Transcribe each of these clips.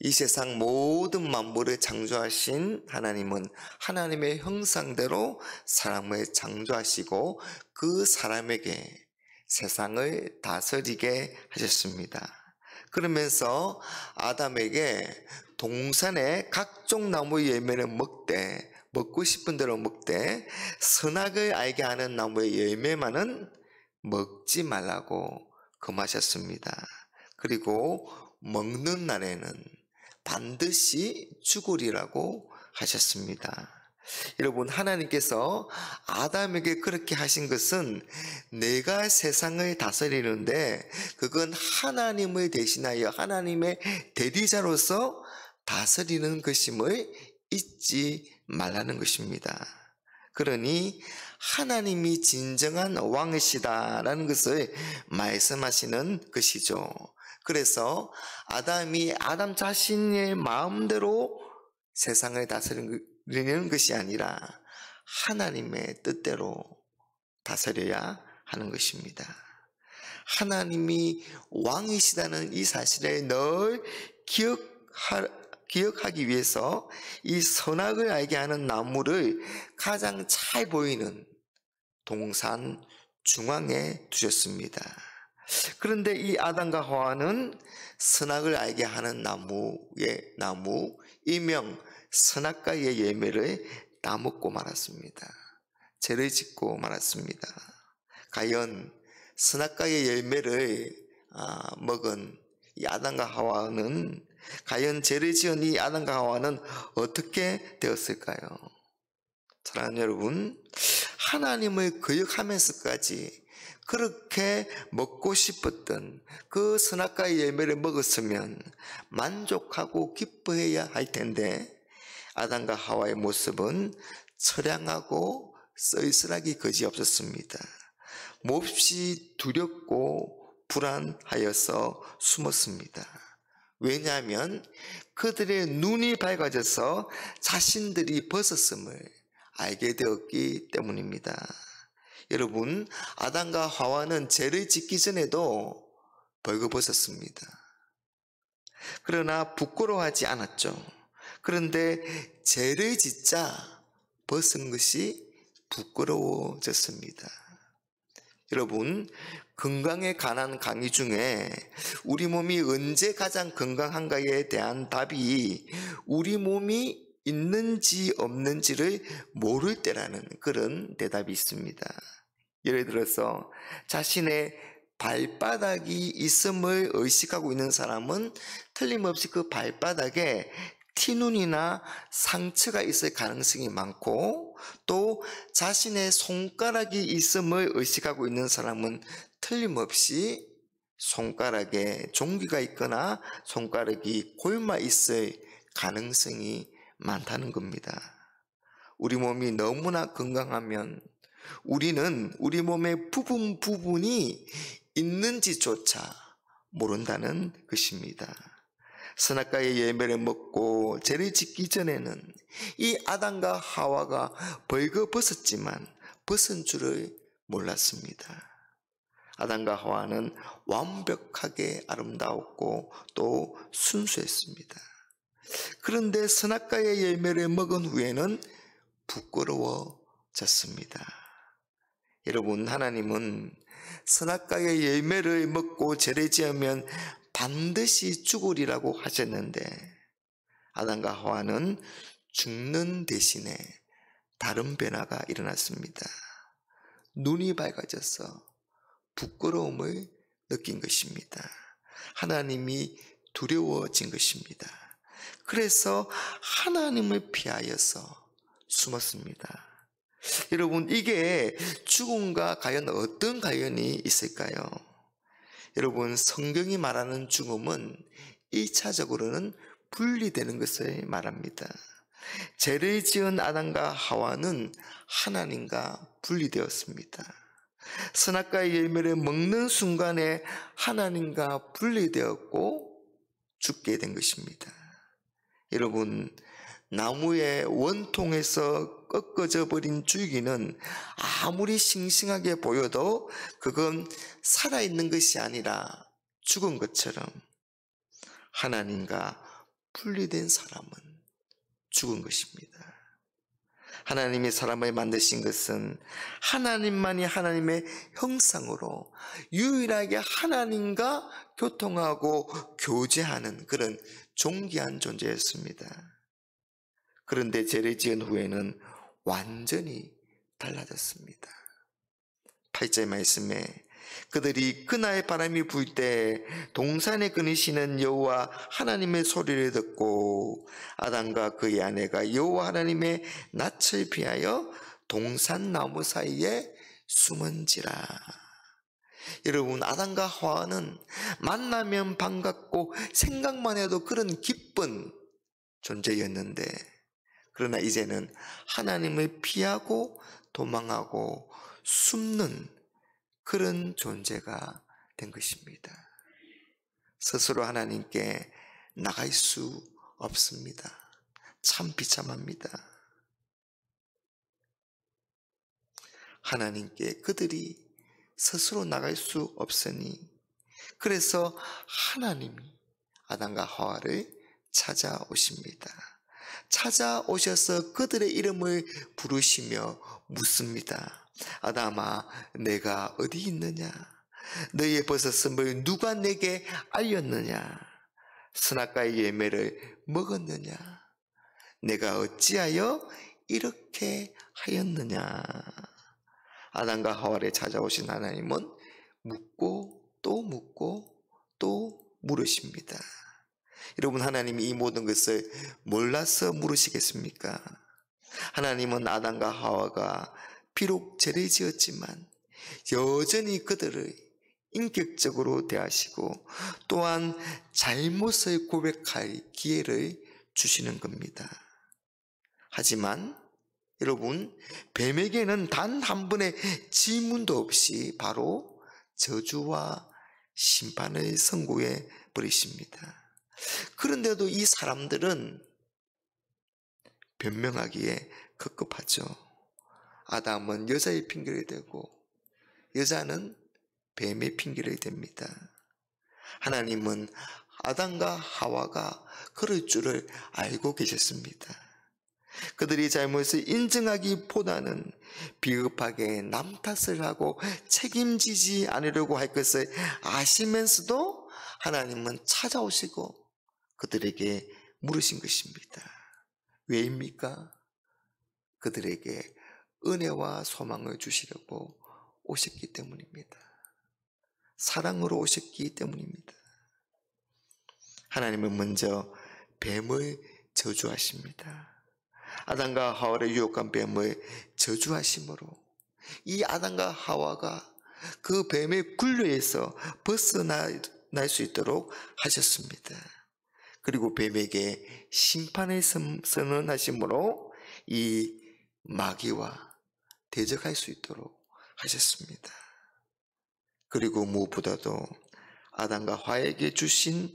이 세상 모든 만물을 창조하신 하나님은 하나님의 형상대로 사람을 창조하시고 그 사람에게 세상을 다스리게 하셨습니다. 그러면서 아담에게 동산의 각종 나무의 열매를 먹되, 먹고 싶은 대로 먹되 선악을 알게 하는 나무의 열매만은 먹지 말라고 금하셨습니다. 그리고 먹는 날에는 반드시 죽으리라고 하셨습니다. 여러분, 하나님께서 아담에게 그렇게 하신 것은 내가 세상을 다스리는데 그건 하나님을 대신하여 하나님의 대리자로서 다스리는 것임을 잊지 말라는 것입니다. 그러니 하나님이 진정한 왕이시다라는 것을 말씀하시는 것이죠. 그래서 아담 자신의 마음대로 세상을 다스리는 것이 아니라 하나님의 뜻대로 다스려야 하는 것입니다. 하나님이 왕이시다는 이 사실을 늘 기억하기 위해서 이 선악을 알게 하는 나무를 가장 잘 보이는 동산 중앙에 두셨습니다. 그런데 이 아담과 하와는 선악을 알게 하는 나무 일명 선악과의 열매를 따먹고 말았습니다. 죄를 짓고 말았습니다. 과연 선악과의 열매를 먹은 이 아담과 하와는, 과연 죄를 지은 이 아담과 하와는 어떻게 되었을까요? 사랑하는 여러분, 하나님을 거역하면서까지 그렇게 먹고 싶었던 그 선악과의 열매를 먹었으면 만족하고 기뻐해야 할 텐데 아담과 하와의 모습은 처량하고 쓸쓸하기 그지없었습니다. 몹시 두렵고 불안하여서 숨었습니다. 왜냐하면 그들의 눈이 밝아져서 자신들이 벗었음을 알게 되었기 때문입니다. 여러분, 아담과 하와는 죄를 짓기 전에도 벌거벗었습니다. 그러나 부끄러워하지 않았죠. 그런데 죄를 짓자 벗은 것이 부끄러워졌습니다. 여러분, 건강에 관한 강의 중에 우리 몸이 언제 가장 건강한가에 대한 답이 우리 몸이 있는지 없는지를 모를 때라는 그런 대답이 있습니다. 예를 들어서 자신의 발바닥이 있음을 의식하고 있는 사람은 틀림없이 그 발바닥에 티눈이나 상처가 있을 가능성이 많고, 또 자신의 손가락이 있음을 의식하고 있는 사람은 틀림없이 손가락에 종기가 있거나 손가락이 골마 있을 가능성이 많다는 겁니다. 우리 몸이 너무나 건강하면 우리는 우리 몸의 부분이 있는지조차 모른다는 것입니다. 선악과의 열매를 먹고 죄를 짓기 전에는 이 아담과 하와가 벌거벗었지만 벗은 줄을 몰랐습니다. 아담과 하와는 완벽하게 아름다웠고 또 순수했습니다. 그런데 선악과의 열매를 먹은 후에는 부끄러워졌습니다. 여러분, 하나님은 선악과의 열매를 먹고 죄를 지으면 반드시 죽으리라고 하셨는데 아담과 하와는 죽는 대신에 다른 변화가 일어났습니다. 눈이 밝아져서 부끄러움을 느낀 것입니다. 하나님이 두려워진 것입니다. 그래서 하나님을 피하여서 숨었습니다. 여러분, 이게 죽음과 과연 어떤 관련이 있을까요? 여러분, 성경이 말하는 죽음은 1차적으로는 분리되는 것을 말합니다. 죄를 지은 아담과 하와는 하나님과 분리되었습니다. 선악과의 열매를 먹는 순간에 하나님과 분리되었고 죽게 된 것입니다. 여러분, 나무의 원통에서 꺾어져 버린 줄기는 아무리 싱싱하게 보여도 그건 살아있는 것이 아니라 죽은 것처럼 하나님과 분리된 사람은 죽은 것입니다. 하나님이 사람을 만드신 것은 하나님만이 하나님의 형상으로 유일하게 하나님과 교통하고 교제하는 그런 존귀한 존재였습니다. 그런데 죄를 지은 후에는 완전히 달라졌습니다. 8절 말씀에 그들이 그날 바람이 불 때 동산에 거니시는 여호와 하나님의 소리를 듣고 아담과 그의 아내가 여호와 하나님의 낯을 피하여 동산 나무 사이에 숨은지라. 여러분, 아담과 하와는 만나면 반갑고 생각만 해도 그런 기쁜 존재였는데, 그러나 이제는 하나님을 피하고 도망하고 숨는 그런 존재가 된 것입니다. 스스로 하나님께 나갈 수 없습니다. 참 비참합니다. 하나님께 그들이 스스로 나갈 수 없으니, 그래서 하나님이 아담과 하와를 찾아오십니다. 찾아오셔서 그들의 이름을 부르시며 묻습니다. 아담아, 내가 어디 있느냐? 너희의 벗었음을 누가 내게 알렸느냐? 선악과의 열매를 먹었느냐? 내가 어찌하여 이렇게 하였느냐? 아담과 하와를 찾아오신 하나님은 묻고 또 묻고 또 물으십니다. 여러분, 하나님이 이 모든 것을 몰라서 물으시겠습니까? 하나님은 아담과 하와가 비록 죄를 지었지만 여전히 그들을 인격적으로 대하시고 또한 잘못을 고백할 기회를 주시는 겁니다. 하지만 여러분, 뱀에게는 단 한 번의 질문도 없이 바로 저주와 심판을 선고해 버리십니다. 그런데도 이 사람들은 변명하기에 급급하죠. 아담은 여자의 핑계를 대고 여자는 뱀의 핑계를 댑니다. 하나님은 아담과 하와가 그럴 줄을 알고 계셨습니다. 그들이 잘못을 인정하기보다는 비겁하게 남 탓을 하고 책임지지 않으려고 할 것을 아시면서도 하나님은 찾아오시고 그들에게 물으신 것입니다. 왜입니까? 그들에게 은혜와 소망을 주시려고 오셨기 때문입니다. 사랑으로 오셨기 때문입니다. 하나님은 먼저 뱀을 저주하십니다. 아담과 하와를 유혹한 뱀을 저주하심으로 이 아담과 하와가 그 뱀의 굴레에서 벗어날 수 있도록 하셨습니다. 그리고 뱀에게 심판을 선언하심으로 이 마귀와 대적할 수 있도록 하셨습니다. 그리고 무엇보다도 아담과 하와에게 주신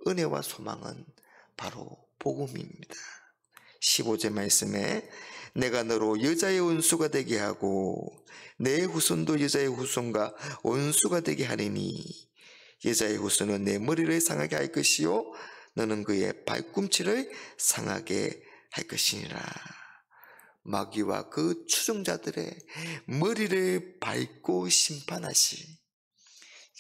은혜와 소망은 바로 복음입니다. 15절 말씀에 내가 너로 여자의 원수가 되게 하고 내 후손도 여자의 후손과 원수가 되게 하리니 여자의 후손은 내 머리를 상하게 할 것이요 너는 그의 발꿈치를 상하게 할 것이니라. 마귀와 그 추종자들의 머리를 밟고 심판하실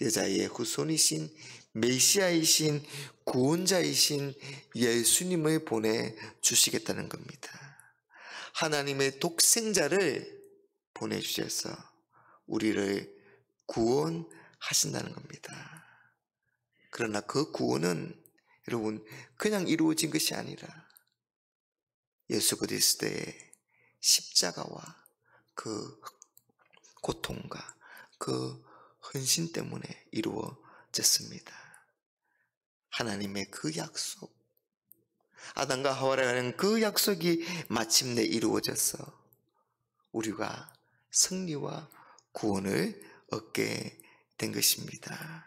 여자의 후손이신 메시아이신 구원자이신 예수님을 보내주시겠다는 겁니다. 하나님의 독생자를 보내주셔서 우리를 구원하신다는 겁니다. 그러나 그 구원은 여러분 그냥 이루어진 것이 아니라 예수 그리스도의 십자가와 그 고통과 그 헌신 때문에 이루어졌습니다. 하나님의 그 약속, 아담과 하와라는 그 약속이 마침내 이루어져서 우리가 승리와 구원을 얻게 된 것입니다.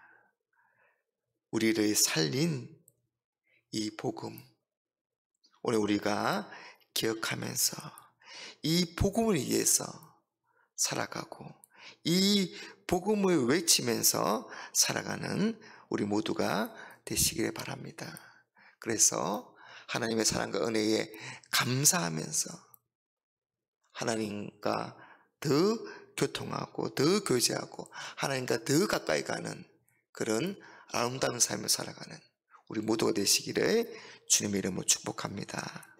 우리를 살린 이 복음, 오늘 우리가 기억하면서 이 복음을 위해서 살아가고 이 복음을 외치면서 살아가는 우리 모두가 되시길 바랍니다. 그래서 하나님의 사랑과 은혜에 감사하면서 하나님과 더 교통하고 더 교제하고 하나님과 더 가까이 가는 그런 아름다운 삶을 살아가는 우리 모두가 되시기를 주님의 이름으로 축복합니다.